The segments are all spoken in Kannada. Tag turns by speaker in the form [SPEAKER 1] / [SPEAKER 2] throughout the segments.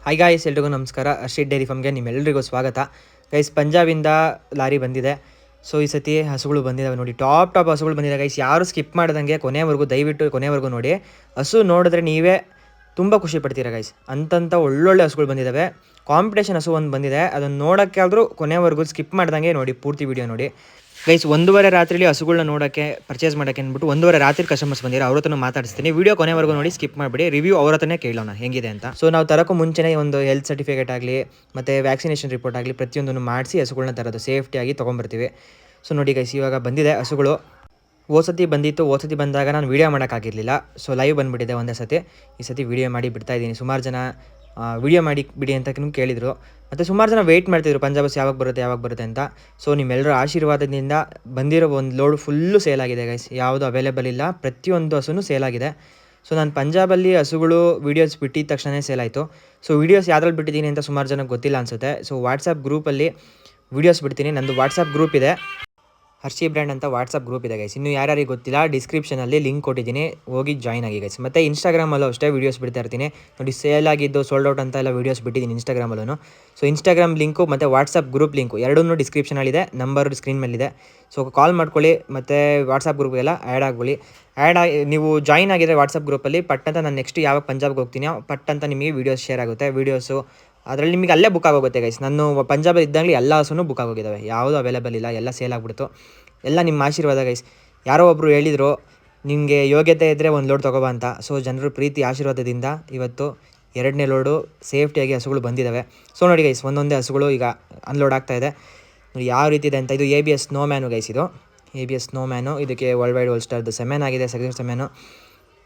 [SPEAKER 1] ಹಾಯ್ ಗಾಯ್ಸ್, ಎಲ್ರಿಗೂ ನಮಸ್ಕಾರ. ಅರ್ಷಿತ್ ಡೈರಿ ಫಾರ್ಮ್ಗೆ ನಿಮ್ಮೆಲ್ಲರಿಗೂ ಸ್ವಾಗತ. ಗೈಸ್, ಪಂಜಾಬಿಂದ ಲಾರಿ ಬಂದಿದೆ. ಸೊ ಈ ಸತಿ ಹಸುಗಳು ಬಂದಿದ್ದಾವೆ ನೋಡಿ, ಟಾಪ್ ಹಸುಗಳು ಬಂದಿದೆ ಗೈಸ್. ಯಾರು ಸ್ಕಿಪ್ ಮಾಡ್ದಂಗೆ ಕೊನೆವರೆಗೂ, ದಯವಿಟ್ಟು ಕೊನೆವರೆಗೂ ನೋಡಿ. ಹಸು ನೋಡಿದ್ರೆ ನೀವೇ ತುಂಬ ಖುಷಿ ಪಡ್ತೀರಾ ಗೈಸ್. ಅಂತಂಥ ಒಳ್ಳೊಳ್ಳೆ ಹಸುಗಳು ಬಂದಿದ್ದಾವೆ. ಕಾಂಪಿಟೇಷನ್ ಹಸು ಒಂದು ಬಂದಿದೆ, ಅದನ್ನು ನೋಡೋಕ್ಕೆ ಆದರೂ ಕೊನೆವರೆಗೂ ಸ್ಕಿಪ್ ಮಾಡ್ದಂಗೆ ನೋಡಿ, ಪೂರ್ತಿ ವಿಡಿಯೋ ನೋಡಿ ಗೈಸ್. 1:30 ರಾತ್ರಿಲಿ ಹಸುಗಳನ್ನ ನೋಡೋಕ್ಕೆ, ಪರ್ಚೇಸ್ ಮಾಡೋಕ್ಕೆ ಅಂದ್ಬಿಟ್ಟು 1:30 ರಾತ್ರಿ ಕಸ್ಟಮರ್ಸ್ ಬಂದಿರೋ ಅವ್ರ ಹತ್ರ ಮಾತಾಡಿಸ್ತೀನಿ. ವಿಡಿಯೋ ಕೊನೆವರೆಗೂ ನೋಡಿ, ಸ್ಕಿಪ್ ಮಾಡಿಬಿಡಿ. ರಿವ್ಯೂ ಅವ್ರ ಹತ್ರನೇ ಕೇಳೋಣ ಹೇಗಿದೆ ಅಂತ. ಸೊ ನಾವು ತರೋಕ್ಕೂ ಮುಂಚೆನೇ ಒಂದು ಹೆಲ್ತ್ ಸರ್ಟಿಫಿಕೇಟ್ ಆಗಲಿ ಮತ್ತು ವ್ಯಾಕ್ಸಿನೇಷನ್ ರಿಪೋರ್ಟ್ ಆಗಲಿ ಪ್ರತಿಯೊಂದನ್ನು ಮಾಡಿಸಿ ಹಸುಗಳನ್ನ ತರೋದು, ಸೇಫ್ಟಿಯಾಗಿ ತೊಗೊಂಬರ್ತೀವಿ. ಸೊ ನೋಡಿ ಗೈಸ್, ಇವಾಗ ಬಂದಿದೆ ಹಸುಗಳು. ಓಸತಿ ಬಂದಾಗ ನಾನು ವೀಡಿಯೋ ಮಾಡೋಕ್ಕಾಗಿರಲಿಲ್ಲ. ಸೊ ಲೈವ್ ಬಂದುಬಿಟ್ಟಿದೆ ಒಂದೇ ಸತಿ. ಈ ಸತಿ ವೀಡಿಯೋ ಮಾಡಿ ಬಿಡ್ತಾಯಿದ್ದೀನಿ. ಸುಮಾರು ಜನ ವೀಡಿಯೋ ಮಾಡಿ ಬಿಡಿ ಅಂತ ಕೇಳಿದರು. ಮತ್ತು ಸುಮಾರು ಜನ ವೆಯ್ಟ್ ಮಾಡ್ತಿದ್ರು, ಪಂಜಾಬ್ ಬಸ್ ಯಾವಾಗ ಬರುತ್ತೆ ಅಂತ. ಸೊ ನಿಮ್ಮೆಲ್ಲರ ಆಶೀರ್ವಾದದಿಂದ ಬಂದಿರೋ ಒಂದು ಲೋಡ್ ಫುಲ್ಲು ಸೇಲ್ ಆಗಿದೆ ಗೈಸ್. ಯಾವುದು ಅವೈಲೇಬಲ್ ಇಲ್ಲ, ಪ್ರತಿಯೊಂದು ಹಸುನೂ ಸೇಲ್ ಆಗಿದೆ. ಸೊ ನಾನು ಪಂಜಾಬಲ್ಲಿ ಹಸುಗಳು ವೀಡಿಯೋಸ್ ಬಿಟ್ಟಿದ ತಕ್ಷಣ ಸೇಲ್ ಆಯಿತು. ಸೊ ವೀಡಿಯೋಸ್ ಯಾವ್ದ್ರಲ್ಲಿ ಬಿಟ್ಟಿದ್ದೀನಿ ಅಂತ ಸುಮಾರು ಜನಕ್ಕೆ ಗೊತ್ತಿಲ್ಲ ಅನಿಸುತ್ತೆ. ಸೊ ವಾಟ್ಸಪ್ ಗ್ರೂಪಲ್ಲಿ ವೀಡಿಯೋಸ್ ಬಿಡ್ತೀನಿ. ನಂದು ವಾಟ್ಸಪ್ ಗ್ರೂಪ್ ಇದೆ, ಹರ್ಷಿ ಬ್ರ್ಯಾಂಡ್ ಅಂತ ವಾಟ್ಸಪ್ ಗ್ರೂಪ್ ಇದೆ ಗೈಸ್. ಇನ್ನು ಯಾರ್ಯಾರಿಗೆ ಗೊತ್ತಿಲ್ಲ, ಡಿಸ್ಕ್ರಿಪ್ಷನಲ್ಲಿ ಲಿಂಕ್ ಕೊಟ್ಟಿದ್ದೀನಿ, ಹೋಗಿ ಜಾಯ್ನ್ ಆಗಿ ಗೈಸ್. ಮತ್ತು ಇನ್ಸ್ಟಾಗ್ರಾಮಲ್ಲೂ ಅಷ್ಟೇ ವೀಡಿಯೋಸ್ ಬಿಡ್ತಾ ಇರ್ತೀನಿ ನೋಡಿ. ಸೇಲ್ ಆಗಿದ್ದು, ಸೋಲ್ಡ್ ಔಟ್ ಅಂತ ಎಲ್ಲ ವೀಡಿಯೋಸ್ ಬಿಟ್ಟಿದ್ದೀನಿ ಇನ್ಸ್ಟಾಗ್ರಾಮಲ್ಲೂ. ಸೊ ಇನ್ಸ್ಟಾಗ್ರಾಮ್ ಲಿಂಕು ಮತ್ತು ವಾಟ್ಸಪ್ ಗ್ರೂಪ್ ಲಿಂಕು ಎರಡೂ ಡಿಸ್ಕ್ರಿಪ್ಷನಲ್ಲಿದೆ, ನಂಬರ್ ಸ್ಕ್ರೀನ್ ಮೇಲಿದೆ. ಸೊ ಕಾಲ್ ಮಾಡ್ಕೊಳ್ಳಿ ಮತ್ತು ವಾಟ್ಸಪ್ ಗ್ರೂಪ್ಗೆಲ್ಲ ಆ್ಯಡ್ ಆಗ್ಕೊಳ್ಳಿ. ನೀವು ಜಾಯ್ನ್ ಆಗಿದ್ರೆ ವಾಟ್ಸಪ್ ಗ್ರೂಪಲ್ಲಿ ಪಟ್ಟಂತ ನಾನು ನೆಕ್ಸ್ಟ್ ಯಾವಾಗ ಪಂಜಾಬ್ಗೆ ಹೋಗ್ತೀನಿ ಪಟ್ಟಂತ ನಿಮಗೆ ವೀಡಿಯೋಸ್ ಶೇರ್ ಆಗುತ್ತೆ. ವೀಡಿಯೋಸು ಅದರಲ್ಲಿ ನಿಮಗೆ ಅಲ್ಲೇ ಬುಕ್ ಆಗೋಗುತ್ತೆ ಗೈಸ್. ನಾನು ಪಂಜಾಬಲ್ಲಿ ಇದ್ದಾಗಲೇ ಎಲ್ಲ ಹಸುನೂ ಬುಕ್ ಆಗೋಗಿದ್ದಾವೆ, ಯಾವುದೂ ಅವೈಲೇಬಲ್ ಇಲ್ಲ, ಎಲ್ಲ ಸೇಲ್ ಆಗಿಬಿಡ್ತು. ಎಲ್ಲ ನಿಮ್ಮ ಆಶೀರ್ವಾದ ಗೈಸ್. ಯಾರೋ ಒಬ್ಬರು ಹೇಳಿದರು, ನಿಮಗೆ ಯೋಗ್ಯತೆ ಇದ್ದರೆ ಒಂದು ಲೋಡ್ ತೊಗೊಬ ಅಂತ. ಸೊ ಜನರ ಪ್ರೀತಿ ಆಶೀರ್ವಾದದಿಂದ ಇವತ್ತು 2ನೇ ಲೋಡು ಸೇಫ್ಟಿಯಾಗಿ ಹಸುಗಳು ಬಂದಿದ್ದಾವೆ. ಸೊ ನೋಡಿ ಗೈಸ್, ಒಂದೊಂದೇ ಹಸುಗಳು ಈಗ ಅನ್ಲೋಡ್ ಆಗ್ತಾಯಿದೆ ನೋಡಿ ಯಾವ ರೀತಿ ಇದೆ ಅಂತ. ಇದು ABS ಸ್ನೋ ಮ್ಯಾನು ಗೈಸ್, ಇದು ABS ಸ್ನೋ ಮ್ಯಾನು. ಇದಕ್ಕೆ ವರ್ಲ್ಡ್ ವೈಡ್ ಹೋಲ್ಸ್ಟರ್ದು ಸೆಮೆನ್ ಆಗಿದೆ, ಸೆಕೆಂಡ್ ಸೆಮೆನು.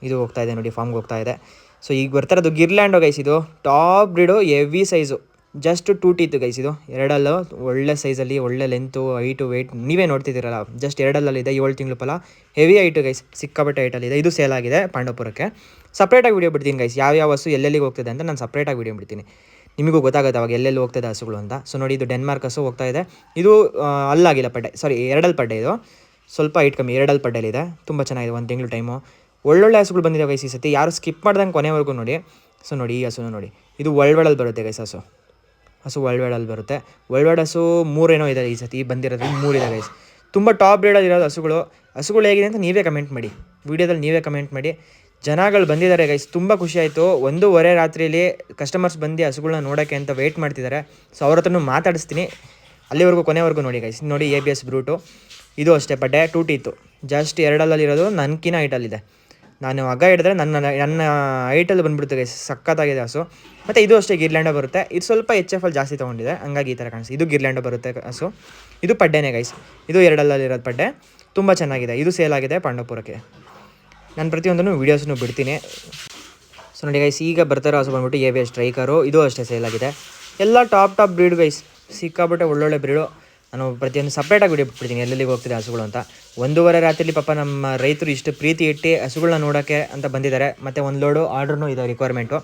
[SPEAKER 1] ಇದು ಹೋಗ್ತಾಯಿದೆ ನೋಡಿ, ಫಾರ್ಮ್ಗೆ ಹೋಗ್ತಾಯಿದೆ. ಸೊ ಈಗ ಬರ್ತಾರದು ಗಿರ್ಲ್ಯಾಂಡೋ ಗೈಸ್. ಇದು top breed, heavy size, just 2 ಟೀತು guys. ಇದು ಎರಡಲ್ಲೂ ಒಳ್ಳೆ ಸೈಜಲ್ಲಿ, ಒಳ್ಳೆ ಲೆಂತು, ಹೈಟು, ವೆಯ್ಟ್ ನೀವೇ ನೋಡ್ತಿದ್ದೀರಲ್ಲ. ಜಸ್ಟ್ ಎರಡಲ್ಲಿದೆ, 7 ತಿಂಗಳು ಫಲ, ಹೆವಿ ಹೈಟು ಗೈಸ್, ಸಿಕ್ಕಾಪಟ್ಟೆ ಹೈಟಲ್ಲಿದೆ. ಇದು ಸೇಲ್ ಆಗಿದೆ ಪಾಂಡವಪುರಕ್ಕೆ. ಸಪ್ರೇಟಾಗಿ ವೀಡಿಯೋ ಬಿಡ್ತೀನಿ ಗೈಸ್, ಯಾವ ಹಸು ಎಲ್ಲೆಲ್ಲಿಗೆ ಹೋಗ್ತದೆ ಅಂತ ನಾನು ಸಪ್ರೇಟಾಗಿ ವೀಡಿಯೋ ಬಿಡ್ತೀನಿ. ನಿಮಗೂ ಗೊತ್ತಾಗುತ್ತೆ ಅವಾಗ ಎಲ್ಲೆಲ್ಲಿ ಹೋಗ್ತದೆ ಹಸುಗಳು ಅಂತ. ಸೊ ನೋಡಿ, ಇದು ಡೆನ್ಮಾರ್ಕ್ ಹಸು ಹೋಗ್ತಾ ಇದೆ. ಇದು ಅಲ್ಲಾಗಿಲ್ಲ ಪಡ್ಡೆ, ಸಾರಿ 2 ಪಡ್ಡೆ. ಇದು ಸ್ವಲ್ಪ ಹೈಟ್ ಕಮ್ಮಿ, 2 ಪಡ್ಡೆಲಿದೆ. ತುಂಬ ಚೆನ್ನಾಗಿದೆ, 1 ತಿಂಗಳು ಟೈಮು. ಒಳ್ಳೊಳ್ಳೆ ಹಸುಗಳು ಬಂದಿದೆ ಗೈಸ್ ಈ ಸತಿ. ಯಾರು ಸ್ಕಿಪ್ ಮಾಡ್ದಂಗೆ ಕೊನೆವರೆಗೂ ನೋಡಿ. ಸೊ ನೋಡಿ, ಈ ಹಸುನು ನೋಡಿ, ಇದು ವರ್ಲ್ಡ್ ವೈಡಲ್ಲಿ ಬರುತ್ತೆ ಗೈಸ್. ಹಸು ವರ್ಲ್ಡ್ ವೈಡಲ್ಲಿ ಬರುತ್ತೆ. ವರ್ಲ್ಡ್ ವೈಡ್ ಹಸು 3 ಇದೆ ಈ ಸತಿ ಬಂದಿರೋದು, 3 ಇದೆ ಗೈಸ್. ತುಂಬ ಟಾಪ್ ಬ್ರೀಡಲ್ಲಿ ಇರೋದು ಹಸುಗಳು ಹೇಗಿದೆ ಅಂತ ನೀವೇ ಕಮೆಂಟ್ ಮಾಡಿ, ವೀಡಿಯೋದಲ್ಲಿ ನೀವೇ ಕಮೆಂಟ್ ಮಾಡಿ. ಜನಗಳು ಬಂದಿದ್ದಾರೆ ಗೈಸ್, ತುಂಬ ಖುಷಿ ಆಯಿತು. 1:30 ರಾತ್ರಿಯಲ್ಲಿ ಕಸ್ಟಮರ್ಸ್ ಬಂದು ಹಸುಗಳನ್ನ ನೋಡೋಕ್ಕೆ ಅಂತ ವೆಯ್ಟ್ ಮಾಡ್ತಿದ್ದಾರೆ. ಸೊ ಅವ್ರ ಹತ್ರನೂ ಮಾತಾಡಿಸ್ತೀನಿ, ಅಲ್ಲಿವರೆಗೂ ಕೊನೆವರೆಗೂ ನೋಡಿ ಗೈಸ್. ನೋಡಿ ABS ಬ್ರೂಟು, ಇದು ಅಷ್ಟೇ ಪಡ್ಡೆ, 2 ಟೀತು, ಜಸ್ಟ್ 2 ನನ್ಕಿನ ಹೈಟಲ್ಲಿದೆ. ನಾನು ಹಗ್ಗ ಹಿಡಿದ್ರೆ ನನ್ನ ಹೈಟಲ್ಲಿ ಬಂದುಬಿಡುತ್ತೆ ಗೈಸ್, ಸಖತ್ತಾಗಿದೆ ಹಸು. ಮತ್ತು ಇದು ಅಷ್ಟೇ ಗಿರ್ಲ್ಯಾಂಡೋ ಬರುತ್ತೆ. ಇದು ಸ್ವಲ್ಪ HF ಜಾಸ್ತಿ ತೊಗೊಂಡಿದೆ, ಹಂಗಾಗಿ ಈ ಥರ ಕಾಣಿಸ್ತು. ಇದು ಗಿರ್ಲ್ಯಾಂಡೋ ಬರುತ್ತೆ ಹಸು. ಇದು ಪಡ್ಡೆನೇ ಗೈಸ್, ಇದು 2 ಪಡ್ಡೆ, ತುಂಬ ಚೆನ್ನಾಗಿದೆ. ಇದು ಸೇಲ್ ಆಗಿದೆ ಪಾಂಡವಪುರಕ್ಕೆ. ನಾನು ಪ್ರತಿಯೊಂದನ್ನು ವೀಡಿಯೋಸನ್ನು ಬಿಡ್ತೀನಿ. ಸೊ ನೋಡಿ ಗೈಸ್, ಈಗ ಬರ್ತಾರೋ ಹಸು ಬಂದ್ಬಿಟ್ಟು ABS ಸ್ಟ್ರೈಕರು. ಇದು ಅಷ್ಟೇ ಸೇಲ್ ಆಗಿದೆ. ಎಲ್ಲ ಟಾಪ್ ಬ್ರೀಡ್ ಗೈಸ್, ಸಿಕ್ಕಾಬಿಟ್ಟೆ ಒಳ್ಳೊಳ್ಳೆ ಬ್ರೀಡು. ನಾನು ಪ್ರತಿಯೊಂದು ಸಪ್ರೇಟಾಗಿ ವೀಡಿಯೋ ಬಿಟ್ಬಿಡ್ತೀನಿ ಎಲ್ಲೆಲ್ಲಿಗೆ ಹೋಗ್ತಿದೆ ಹಸುಗಳು ಅಂತ. 1:30 ರಾತ್ರಿಲಿ ಪಾಪ ನಮ್ಮ ರೈತರು ಇಷ್ಟು ಪ್ರೀತಿ ಇಟ್ಟು ಹಸುಗಳನ್ನ ನೋಡೋಕ್ಕೆ ಅಂತ ಬಂದಿದ್ದಾರೆ. ಮತ್ತು ಒಂದು ಲೋಡು ಆರ್ಡ್ರೂ ಇದೆ, ರಿಕ್ವೈರ್ಮೆಂಟು.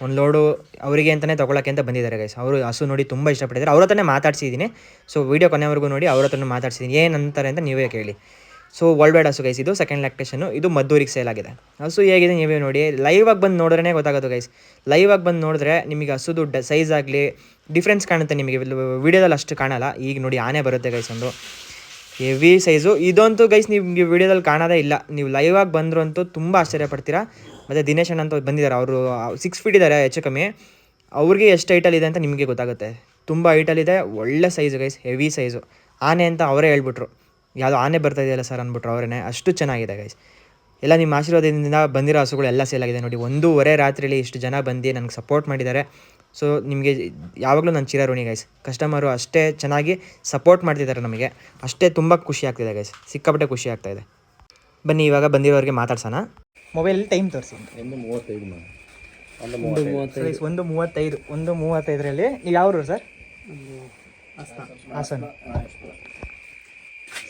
[SPEAKER 1] ಒಂದು ಲೋಡು ಅವರಿಗೆ ಅಂತಲೇ ತೊಗೊಳಕ್ಕೆ ಅಂತ ಬಂದಿದ್ದಾರೆ ಗೈಸ್. ಅವರು ಹಸು ನೋಡಿ ತುಂಬ ಇಷ್ಟಪಟ್ಟಿದ್ದಾರೆ. ಅವ್ರ ಹತ್ರನೇ ಮಾತಾಡ್ಸಿದ್ದೀನಿ. ಸೊ ವೀಡಿಯೋ ಕೊನೆವರೆಗೂ ನೋಡಿ, ಅವ್ರ ಹತ್ರನೂ ಮಾತಾಡ್ಸಿದ್ದೀನಿ, ಏನಂತಾರೆ ಅಂತ ನೀವೇ ಕೇಳಿ. ಸೊ ವರ್ಲ್ಡ್ ವೈಡ್ ಹಸು ಗೈಸ್, ಇದು ಸೆಕೆಂಡ್ ಲ್ಯಾಕ್ಟೇಷನು. ಇದು ಮದ್ದೂರಿಗೆ ಸೇಲ್ ಆಗಿದೆ. ಹಸು ಹೇಗಿದೆ ನೀವೇ ನೋಡಿ, ಲೈವಾಗಿ ಬಂದು ನೋಡ್ರೇ ಗೊತ್ತಾಗೋದು ಗೈಸ್. ಲೈವಾಗಿ ಬಂದು ನೋಡಿದ್ರೆ ನಿಮಗೆ ಹಸುದು ಸೈಜ್ ಆಗಲಿ ಡಿಫ್ರೆನ್ಸ್ ಕಾಣುತ್ತೆ ನಿಮಗೆ, ವೀಡಿಯೋದಲ್ಲಿ ಅಷ್ಟು ಕಾಣಲ್ಲ. ಈಗ ನೋಡಿ, ಆನೆ ಬರುತ್ತೆ ಗೈಸ್, ಒಂದು ಹೆವಿ ಸೈಜು. ಇದಂತೂ ಗೈಸ್ ನಿಮಗೆ ವೀಡಿಯೋದಲ್ಲಿ ಕಾಣೋದೇ ಇಲ್ಲ. ನೀವು ಲೈವಾಗಿ ಬಂದರು ಅಂತೂ ತುಂಬ ಆಶ್ಚರ್ಯಪಡ್ತೀರಾ. ಮತ್ತು ದಿನೇಶ್ ಅಣ್ಣ ಅಂತ ಬಂದಿದ್ದಾರೆ, ಅವರು 6 ಫೀಟ್ ಇದ್ದಾರೆ ಹೆಚ್ಚು ಕಮ್ಮಿ. ಅವ್ರಿಗೆ ಎಷ್ಟು ಹೈಟಲ್ಲಿದೆ ಅಂತ ನಿಮಗೆ ಗೊತ್ತಾಗುತ್ತೆ. ತುಂಬ ಹೈಟಲ್ಲಿದೆ, ಒಳ್ಳೆ ಸೈಜು ಗೈಸ್, ಹೆವಿ ಸೈಜು. ಆನೆ ಅಂತ ಅವರೇ ಹೇಳ್ಬಿಟ್ರು, ಯಾವುದೋ ಆನೆ ಬರ್ತಾ ಇದೆಯಲ್ಲ ಸರ್ ಅಂದ್ಬಿಟ್ರು ಅವರೇ. ಅಷ್ಟು ಚೆನ್ನಾಗಿದೆ ಗೈಸ್. ಎಲ್ಲ ನಿಮ್ಮ ಆಶೀರ್ವಾದದಿಂದ ಬಂದಿರೋ ಹಸುಗಳು ಎಲ್ಲ ಸೇಲ್ ಆಗಿದೆ ನೋಡಿ. 1:30 ರಾತ್ರಿಯಲ್ಲಿ ಇಷ್ಟು ಜನ ಬಂದು ನನಗೆ ಸಪೋರ್ಟ್ ಮಾಡಿದ್ದಾರೆ. ಸೊ ನಿಮಗೆ ಯಾವಾಗಲೂ ನಾನು ಚಿರಋಣಿ ಗೈಸ್. ಕಸ್ಟಮರು ಅಷ್ಟೇ ಚೆನ್ನಾಗಿ ಸಪೋರ್ಟ್ ಮಾಡ್ತಿದ್ದಾರೆ ನಮಗೆ, ಅಷ್ಟೇ ತುಂಬ ಖುಷಿ ಆಗ್ತಿದೆ ಗೈಸ್, ಸಿಕ್ಕಾಪಟ್ಟೆ ಖುಷಿ ಆಗ್ತಾಯಿದೆ. ಬನ್ನಿ ಇವಾಗ ಬಂದಿರೋರಿಗೆ ಮಾತಾಡ್ಸೋಣ. ಮೊಬೈಲಲ್ಲಿ ಟೈಮ್ ತೋರಿಸಿ. 1:35 ನೀವು ಯಾವರು ಸರ್? ಹಾಸನ್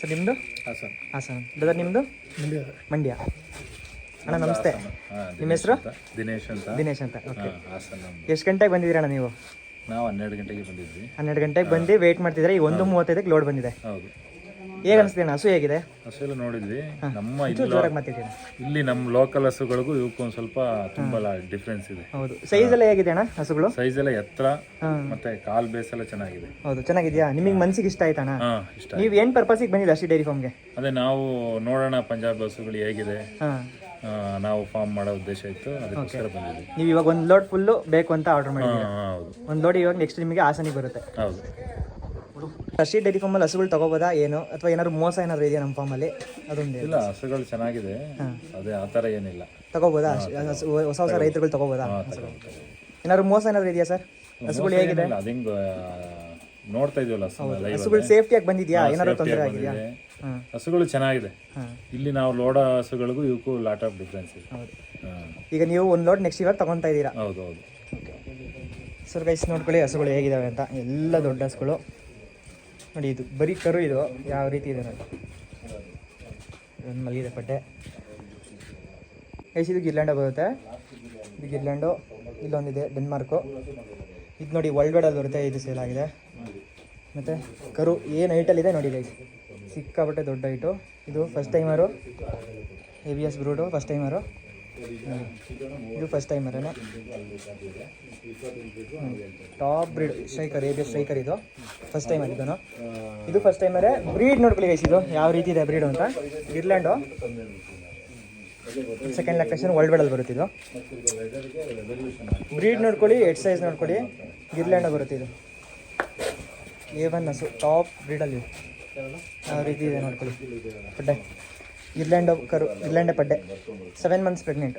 [SPEAKER 1] ಸರ್. ನಿಮ್ಮದು? ಹಾಸನ್. ಬ್ರದರ್ ನಿಮ್ಮದು? ಮಂಡ್ಯ. ಅಣ್ಣ ನಮಸ್ತೆ, ನಿಮ್ಮ ಹೆಸರು? ದಿನೇಶ್ ಅಂತ. ಓಕೆ. ಎಷ್ಟು ಗಂಟೆಗೆ ಬಂದಿದ್ದೀರಣ್ಣ ನೀವು?
[SPEAKER 2] ನಾವು 12 ಗಂಟೆಗೆ ಬಂದಿದ್ವಿ.
[SPEAKER 1] 12 ಗಂಟೆಗೆ ಬಂದು ವೆಯ್ಟ್ ಮಾಡ್ತಿದ್ರೆ. ಈಗ 1:35ಕ್ಕೆ ಲೋಡ್ ಬಂದಿದೆ.
[SPEAKER 2] ಹೌದು.
[SPEAKER 1] ಹೇಗೆ ಅನಿಸ್ತೀವಿ ಹಸು ಹೇಗಿದೆ?
[SPEAKER 2] ಹಸು ಎಲ್ಲ ನೋಡಿದ್ವಿ. ನಮ್ಮ
[SPEAKER 1] ಜೋರಾಗಿ ಮಾತಾಡ್ತೀನಿ.
[SPEAKER 2] ಇಲ್ಲಿ ನಮ್ಮ ಲೋಕಲ್ ಹಸುಗಳಿಗೂ ಇವಕ್ಕೂ ಒಂದು ಸ್ವಲ್ಪ ತುಂಬಾ ಡಿಫ್ರೆನ್ಸ್ ಇದೆ.
[SPEAKER 1] ಹೌದು. ಸೈಜ್ ಎಲ್ಲ ಹೇಗಿದೆ ಅಣ್ಣ ಹಸುಗಳು?
[SPEAKER 2] ಸೈಜ್ ಎಲ್ಲ ಎತ್ತರ ಮತ್ತೆ ಕಾಲ್ ಬೇಸ್ ಎಲ್ಲ ಚೆನ್ನಾಗಿದೆ.
[SPEAKER 1] ಹೌದು, ಚೆನ್ನಾಗಿದೆಯಾ? ನಿಮಗೆ ಮನ್ಸಿಗೆ ಇಷ್ಟ ಆಯ್ತಣ್ಣ?
[SPEAKER 2] ಇಷ್ಟ.
[SPEAKER 1] ನೀವು ಏನು ಪರ್ಪಸಿಗೆ ಬಂದಿದ್ದು ಅರ್ಷಿ ಡೈರಿ ಫಾರ್ಮ್ಗೆ?
[SPEAKER 2] ಅದೇ ನಾವು ನೋಡೋಣ ಪಂಜಾಬ್ ಹಸುಗಳು ಹೇಗಿದೆ, ನಾವು ಫಾರ್ಮ್ ಮಾಡೋ ಉದ್ದೇಶ ಇತ್ತು, ಅದಕ್ಕೋಸ್ಕರ ಬಂದಿದ್ವಿ.
[SPEAKER 1] ನೀವು ಇವಾಗ ಒಂದು ಲೋಡ್ ಫುಲ್ಲು ಬೇಕು ಅಂತ ಆರ್ಡರ್ ಮಾಡಿದ್ದೀವಿ.
[SPEAKER 2] ಹೌದು,
[SPEAKER 1] ಒಂದು ಲೋಡ್ ಇವಾಗ ನೆಕ್ಸ್ಟ್ ನಿಮಗೆ ಹಾಸನಿಗೆ ಬರುತ್ತೆ.
[SPEAKER 2] ಹೌದು.
[SPEAKER 1] ಅರ್ಷಿ ಡೈರಿ ಫಾರ್ಮಲ್ಲಿ ಹಸುಗಳು ತಗೋಬೋದಾ ಏನು, ಅಥವಾ ಏನಾದ್ರು ಮೋಸ ಏನಾದ್ರು ಇದೆಯಾ ನಮ್ಮ ಫಾರ್ಮಲ್ಲಿ? ಅದೊಂದು
[SPEAKER 2] ಇಲ್ಲ, ಹಸುಗಳು ಚೆನ್ನಾಗಿದೆ, ಅದೇ ಆ ಥರ ಏನಿಲ್ಲ.
[SPEAKER 1] ತಗೋಬೋದಾ? ಹೊಸ ಹೊಸ ರೈತರುಗಳು ತಗೋಬೋದಾ? ಏನಾದ್ರು ಮೋಸ ಏನಾದ್ರು ಇದೆಯಾ ಸರ್? ಹಸುಗಳು ಹೇಗಿದೆ?
[SPEAKER 2] ಅದಿಂಗ್ ನೋಡ್ತಾ ಇದೀವಲ್ಲ,
[SPEAKER 1] ಹಸುಗಳು ಸೇಫ್ಟಿಯಾಗಿ ಬಂದಿದ್ಯಾ? ಏನಾದ್ರು ತೊಂದರೆ ಆಗಿದೆಯಾ?
[SPEAKER 2] ಹಸುಗಳು ಚೆನ್ನಾಗಿದೆ. ಇಲ್ಲಿ ನಾವು ಲೋಡ ಹಸುಗಳಿಗೂ ಇವಕ್ಕೂ ಲಾಟ್ ಆಫ್ ಡಿಫ್ರೆನ್ಸ್ ಇದೆ.
[SPEAKER 1] ಈಗ ನೀವು ಒಂದು ಲೋಡ್ ನೆಕ್ಸ್ಟ್ ಇವಾಗ ತಗೊತಾ ಇದ್ದೀರಾ?
[SPEAKER 2] ಹೌದು ಹೌದು.
[SPEAKER 1] ಸರ್ ಗೈಸ್ ನೋಡ್ಕೊಳ್ಳಿ ಹಸುಗಳು ಹೇಗಿದ್ದಾವೆ ಅಂತ. ಎಲ್ಲ ದೊಡ್ಡ ಹಸುಗಳು ನೋಡಿ. ಇದು ಬರೀ ಕರು, ಇದು ಯಾವ ರೀತಿ ಇದೆ ನೋಡಿ. ಒಂದು ಮಲಗಿದೆ ಪಟ್ಟೆ ಗೈಸ್. ಇದು ಗಿರ್ಲ್ಯಾಂಡ ಬರುತ್ತೆ. ಇದು ಗಿರ್ಲ್ಯಾಂಡು. ಇಲ್ಲೊಂದಿದೆ ಡೆನ್ಮಾರ್ಕು. ಇದು ನೋಡಿ ವರ್ಲ್ಡ್ ವೈಡಲ್ಲಿ ಬರುತ್ತೆ. ಇದು ಸೇಲ್ ಆಗಿದೆ. ಮತ್ತು ಕರು ಏನು ಹೈಟಲ್ಲಿದೆ ನೋಡಿ ಗೈಸ್, ಸಿಕ್ಕಾಪಟ್ಟೆ ದೊಡ್ಡ ಹೈಟು. ಇದು first timer, ABS breed first timer. ಇದು ಫಸ್ಟ್ ಟೈಮರೇನೆ. Top breed striker, ABS striker. ಇದು ಫಸ್ಟ್ ಟೈಮ್ ಆಗಿದ್ದಾನು. ಇದು ಫಸ್ಟ್ ಟೈಮರೇ. ಬ್ರೀಡ್ ನೋಡ್ಕೊಳ್ಳಿ ಗೈಸ್, ಇದು ಯಾವ ರೀತಿ ಇದೆ ಬ್ರೀಡು ಅಂತ. ಗಿರ್ಲ್ಯಾಂಡು ಸೆಕೆಂಡ್ ಲೊಕೇಶನ್ ವರ್ಲ್ಡ್ ವೈಡಲ್ಲಿ ಬರುತ್ತೆ. ಇದು ಬ್ರೀಡ್ ನೋಡ್ಕೊಳ್ಳಿ, ಹೆಡ್ ಸೈಜ್ ನೋಡ್ಕೊಳ್ಳಿ. ಗಿರ್ಲ್ಯಾಂಡ ಬರುತ್ತೆ. ಇದು A1 ಹಸು, ಟಾಪ್ ಬ್ರೀಡಲ್ಲಿ ಯಾವ ರೀತಿ ಇದೆ ನೋಡ್ಕೊಳ್ಳಿ. ಪಡ್ಡೆ ಗಿರ್ಲ್ಯಾಂಡ್ ಕರು, ಗಿರ್ಲ್ಯಾಂಡೆ ಪಡ್ಡೆ, 7 ಮಂತ್ಸ್ ಪ್ರೆಗ್ನೆಂಟ್.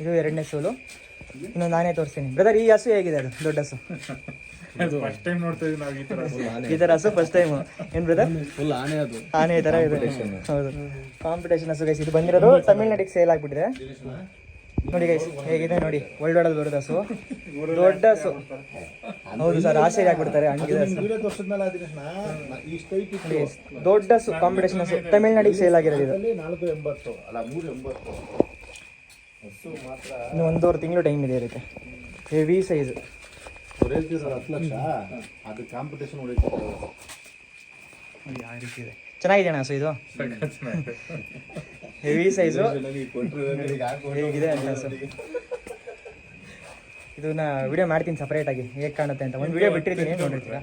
[SPEAKER 1] ಇದು 2ನೇ ಸೋಲು. ಇನ್ನು ನಾನೇ ತೋರಿಸ್ತೀನಿ ಬ್ರದರ್. ಈ ಹಸು ಹೇಗಿದೆ? ಅದು ದೊಡ್ಡ ಹಸು
[SPEAKER 2] ಫಸ್ಟ್ ಟೈಮ್ ನೋಡ್ತಾ ಇದೀವಿ ನಾವು
[SPEAKER 1] ಈ ಥರ ಹಸು ಫಸ್ಟ್ ಟೈಮ್. ಏನು ಬ್ರದರ್?
[SPEAKER 2] ಫುಲ್ ಆನೆ, ಅದು
[SPEAKER 1] ಆನೆ ಥರ ಇದೆ. ಹೌದು, ಕಾಂಪಿಟೇಷನ್ ಹಸು ಗೈಸ್. ಇದು ಬಂದಿರೋದು ತಮಿಳ್ನಾಡಿಗೆ ಸೇಲ್ ಆಗಿಬಿಟ್ಟಿದೆ ನೋಡಿ ಗೈಸ್. ಹೇಗಿದೆ ನೋಡಿ, ವರ್ಲ್ಡ್ ವೈಡಲ್ಲಿ ಬರೋದು ಹಸು, ದೊಡ್ಡ ಹಸು. ಹೌದು ಸರ್, ಆಶ್ಚರ್ಯ ಆಗ್ಬಿಡ್ತಾರೆ ಹಂಗಿದೆ ಹಸು. ದೊಡ್ಡ ಹಸು, ಕಾಂಪಿಟೇಷನ್ ಹಸು, ತಮಿಳ್ನಾಡಿಗೆ ಸೇಲ್ ಆಗಿರೋದು. ಇದು ಇನ್ನು 1.5 ತಿಂಗಳು ಟೈಮ್ ಇದೆ ಇರುತ್ತೆ. Heavy size. ಯಾವ ರೀತಿ ಇದೆ, ಚೆನ್ನಾಗಿದೆ ಅಣ್ಣ ಹಸು. ಇದು ಹೆವಿ ಸೈಜು, ಹೇಗಿದೆ ಅಂತ ಹಸು. ಇದನ್ನ ವಿಡಿಯೋ ಮಾಡ್ತೀನಿ ಸಪ್ರೇಟಾಗಿ, ಹೇಗೆ ಕಾಣುತ್ತೆ ಅಂತ. ಒಂದು ವಿಡಿಯೋ ಬಿಟ್ಟಿರ್ತೀನಿ, ನೋಡಿರ್ತೀರಾ?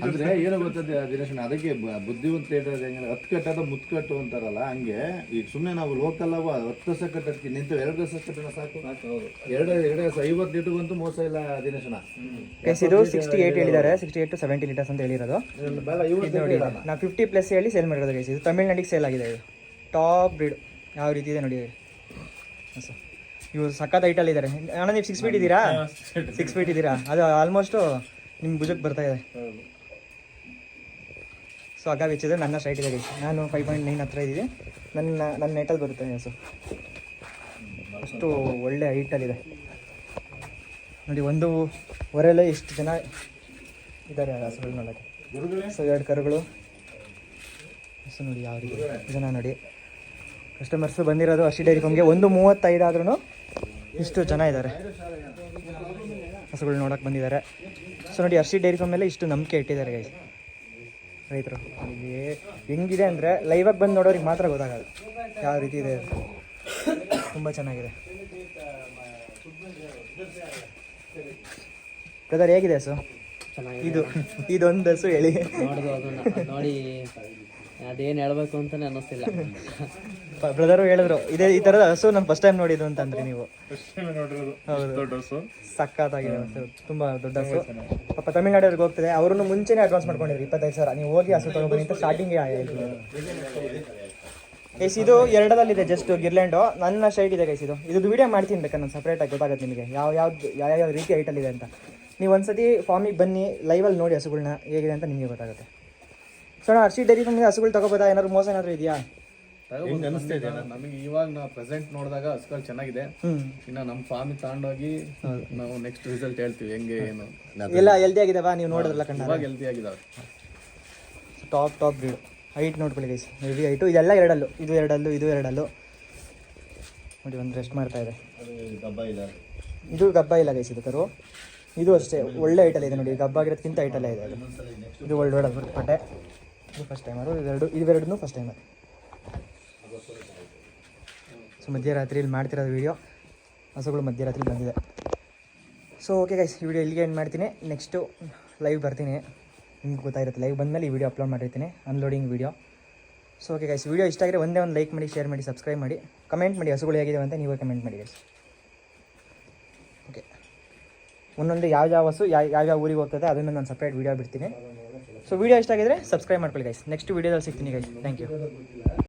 [SPEAKER 3] ಅಂದ್ರೆ ಏನೋ ಗೊತ್ತದೆ ದಿನೇಶ್, ಅದಕ್ಕೆ ಬುದ್ಧಿವಂತ ಹೇಳಿದ್ರೆ ಹೆಂಗ 10 ಕಟ್ಟದ ಮುತ್ಕಟ್ಟು ಅಂತಾರಲ್ಲ, ಹಂಗೆ ಈಗ ಸುಮ್ಮನೆ ನಾವು ಲೋಕಲ್ 10 ವರ್ಷ ಕಟ್ಟಕ್ಕೆ ನಿಂತು 2 ವರ್ಷ ಕಟ್ಟಣ ಸಾಕು. 2 50 ಲೀಟರ್ಗಂತೂ ಮೋಸ ಇಲ್ಲ ದಿನೇಶನ.
[SPEAKER 1] ಇದು 68 ಹೇಳಿದ್ದಾರೆ, 68 to 70 ಲೀಟರ್ಸ್ ಅಂತ ಹೇಳಿರೋದು. ನೋಡಿ, ನಾವು 50+ ಹೇಳಿ ಸೇಲ್ ಮಾಡಿರೋದು ಗೈಸ್. ಇದು ತಮಿಳ್ನಾಡಿಗೆ ಸೇಲ್ ಆಗಿದೆ. ಇದು ಟಾಪ್ ಬ್ರೀಡ್ ಯಾವ ರೀತಿ ಇದೆ ನೋಡಿ. ಇವು ಸಖತ್ ಹೈಟಲ್ಲಿ ಇದ್ದಾರೆ. ಅಣ್ಣ ನೀವು 6 ಫೀಟ್ ಇದ್ದೀರಾ? 6 ಫೀಟ್ ಇದ್ದೀರಾ? ಅದು ಆಲ್ಮೋಸ್ಟು ನಿಮ್ಮ ಭುಜಕ್ಕೆ ಬರ್ತಾ ಇದೆ. ಸೊ ಆಗ ವೆಚ್ಚಿದ್ರೆ ನನ್ನ ಸ್ಟ್ರೈಟ್ ಇದೆ ಗೈಸ್. ನಾನು 5.9 ಹತ್ರ ಇದ್ದೀವಿ. ನನ್ನ ನೆಟಲ್ಲಿ ಬರುತ್ತೆ ಹಸು. ಅಷ್ಟು ಒಳ್ಳೆ ಹೈಟಲ್ಲಿದೆ ನೋಡಿ. ಒಂದು ಹೊರೆಲ್ಲ ಎಷ್ಟು ಜನ ಇದ್ದಾರೆ ಹಸುಗಳು ನೋಡೋಕ್ಕೆ. ಸೊ 2 ಕರುಗಳು ಹಸು ನೋಡಿ ಯಾವ ರೀತಿ ಇದನ್ನು ನೋಡಿ. ಕಸ್ಟಮರ್ಸು ಬಂದಿರೋದು ಅರ್ಷಿ ಡೈರಿ ಫಾರ್ಮ್ಗೆ 1:35 ಆದ್ರೂ ಇಷ್ಟು ಜನ ಇದ್ದಾರೆ, ಹಸುಗಳು ನೋಡೋಕೆ ಬಂದಿದ್ದಾರೆ. ಸೊ ನೋಡಿ, ಅರ್ಷಿ ಡೈರಿ ಫಾರ್ಮ್ ಮೇಲೆ ಇಷ್ಟು ನಂಬಿಕೆ ಇಟ್ಟಿದ್ದಾರೆ ಗೈಸ್ ರೈತರು. ಇಲ್ಲಿ ಹೆಂಗಿದೆ ಅಂದರೆ ಲೈವಾಗಿ ಬಂದು ನೋಡೋರಿಗೆ ಮಾತ್ರ ಗೊತ್ತಾಗೋದು ಯಾವ ರೀತಿ ಇದೆ. ತುಂಬ ಚೆನ್ನಾಗಿದೆ. ಬ್ರದರ್ ಹೇಗಿದೆ ಹಸು? ಇದೊಂದು ಹಸು ಹೇಳಿ.
[SPEAKER 4] ನೋಡಿ ಅದೇನು ಹೇಳ್ಬೇಕು ಅಂತಾನೆ ಅನ್ನಿಸ್ತಿಲ್ಲ.
[SPEAKER 1] ಬ್ರದರು ಹೇಳಿದ್ರು ಈ ಥರದ ಹಸು ನಾನು ಫಸ್ಟ್ ಟೈಮ್ ನೋಡಿದ್ದು ಅಂತಂದ್ರಿ ನೀವು. ಹೌದು, ಸಖತ್ತಾಗಿದೆ ಹಸು, ತುಂಬ ದೊಡ್ಡ ಹಸು. ಪಾಪ ತಮಿಳ್ನಾಡಿಯವ್ರಿಗೆ ಹೋಗ್ತದೆ, ಅವ್ರನ್ನು ಮುಂಚೆನೇ ಅಡ್ವಾನ್ಸ್ ಮಾಡ್ಕೊಂಡಿದ್ರು 25,000 ನೀವು ಹೋಗಿ ಹಸು ತೊಗೊಂಡ್ಬನ್ನಿ ಅಂತ ಸ್ಟಾರ್ಟಿಂಗೆ ಹೇಳ್ತೀವಿ. ಗೈಸ್ ಇದು 2ದಲ್ಲಿದೆ ಜಸ್ಟ್ ಗಿರ್ಲ್ಯಾಂಡು. ನನ್ನ ಶೈಟ್ ಇದೆ ಗೈಸ್. ಇದು ವಿಡಿಯೋ ಮಾಡ್ತೀನಿ ಬೇಕಾದ್ರೆ ನಾನು ಸಪ್ರೇಟಾಗಿ, ಗೊತ್ತಾಗುತ್ತೆ ನಿಮಗೆ ಯಾವ ರೀತಿ ಹೈಟಲ್ಲಿದೆ ಅಂತ. ನೀವು ಒಂದ್ಸತಿ ಫಾರ್ಮಿಗೆ ಬನ್ನಿ, ಲೈವಲ್ಲಿ ನೋಡಿ ಹಸುಗಳನ್ನ ಹೇಗಿದೆ ಅಂತ ನಿಮಗೆ ಗೊತ್ತಾಗುತ್ತೆ. ಸೊ ನಾವು ಅರ್ಷಿ ಡೈರಿ ಫಾರ್ಮಿಂದ ಹಸುಗಳು ತಗೋಬೋದಾ? ಏನಾದ್ರು ಮೋಸ ಏನಾದ್ರು ಇದೆಯಾ?
[SPEAKER 3] ನಮಗೆ ಇವಾಗ ನಾವು ಪ್ರೆಸೆಂಟ್ ನೋಡಿದಾಗ ಹಸುಗಳು ಚೆನ್ನಾಗಿದೆ. ಇನ್ನು ನಮ್ಮ ಫಾರ್ಮಿಗೆ ತಗೊಂಡೋಗಿ ನಾವು ನೆಕ್ಸ್ಟ್ ರಿಸಲ್ಟ್ ಹೇಳ್ತೀವಿ ಹೆಂಗೆ ಏನು.
[SPEAKER 1] ಎಲ್ಲ ಹೆಲ್ದಿ ಆಗಿದಾವ? ನೀವು ನೋಡಿದ್ರಲ್ಲ ಕಣ್ಣ,
[SPEAKER 3] ಇವಾಗ ಹೆಲ್ದಿ ಆಗಿದಾವೆ.
[SPEAKER 1] Top breed. ಹೈಟ್ ನೋಡ್ಕೊಳ್ಳಿ ಗೈಸ್, ಹೆವಿ ಹೈಟು. ಇದೆಲ್ಲ 2 ಇದು 2 ನೋಡಿ. ಒಂದು ರೆಸ್ಟ್ ಮಾಡ್ತಾ ಇದೆ. ಇದು ಗಬ್ಬ ಇಲ್ಲ ಗೈಸ್, ಇದು ಕರು. ಇದು ಅಷ್ಟೇ ಒಳ್ಳೆ ಹೈಟಲ್ಲಿ ಇದೆ ನೋಡಿ. ಗಬ್ಬ ಆಗಿರೋದಕ್ಕಿಂತ ಹೈಟಲ್ಲೇ ಇದೆ. ಇದು ವರ್ಲ್ಡ್ ವೈಡ್ ಪಟ್ಟೆ ಇದು ಫಸ್ಟ್ ಟೈಮರು, ಇವೆರಡನ್ನೂ ಫಸ್ಟ್ ಟೈಮರ್. ಸೊ ಮಧ್ಯರಾತ್ರಿಯಲ್ಲಿ ಮಾಡ್ತಿರೋದು ವೀಡಿಯೋ, ಹಸುಗಳು ಮಧ್ಯರಾತ್ರಿ ಬಂದಿದೆ. ಸೊ ಓಕೆ ಗೈಸ್, ಈ ವಿಡಿಯೋ ಇಲ್ಲಿಗೆ ಎಂಡ್ ಮಾಡ್ತೀನಿ. ನೆಕ್ಸ್ಟು ಲೈವ್ ಬರ್ತೀನಿ, ನಿಮ್ಗೆ ಗೊತ್ತಾಗಿರುತ್ತೆ. ಲೈವ್ ಬಂದಮೇಲೆ ಈ ವಿಡಿಯೋ ಅಪ್ಲೋಡ್ ಮಾಡಿರ್ತೀನಿ, unloading video. So okay guys, video ಇಷ್ಟ ಆಗಿದ್ರೆ ಒಂದೇ ಒಂದು ಲೈಕ್ ಮಾಡಿ, ಶೇರ್ ಮಾಡಿ, ಸಬ್ಸ್ಕ್ರೈಬ್ ಮಾಡಿ, ಕಮೆಂಟ್ ಮಾಡಿ ಹಸುಗಳು ಹೇಗಿದ್ದಾವೆ ಅಂತ ನೀವೇ ಕಮೆಂಟ್ ಮಾಡಿ ಗೈಸ್. ಓಕೆ, ಒಂದೊಂದು ಯಾವ ಹಸು ಯಾವ್ಯಾವ ಊರಿಗೆ ಹೋಗ್ತದೆ ಅದನ್ನು ನಾನು ಸಪ್ರೇಟ್ ವೀಡಿಯೋ ಬಿಡ್ತೀನಿ. ಸೊ ವಿಡಿಯೋ ಇಷ್ಟ ಆಗಿದ್ರೆ ಸಬ್ಸ್ಕ್ರೈಬ್ ಮಾಡ್ಕೊಳ್ಳಿ ಗೈಸ್. ನೆಕ್ಸ್ಟ್ ವೀಡಿಯೋದಲ್ಲಿ ಸಿಗ್ತೀನಿ ಗೈಸ್. Thank you.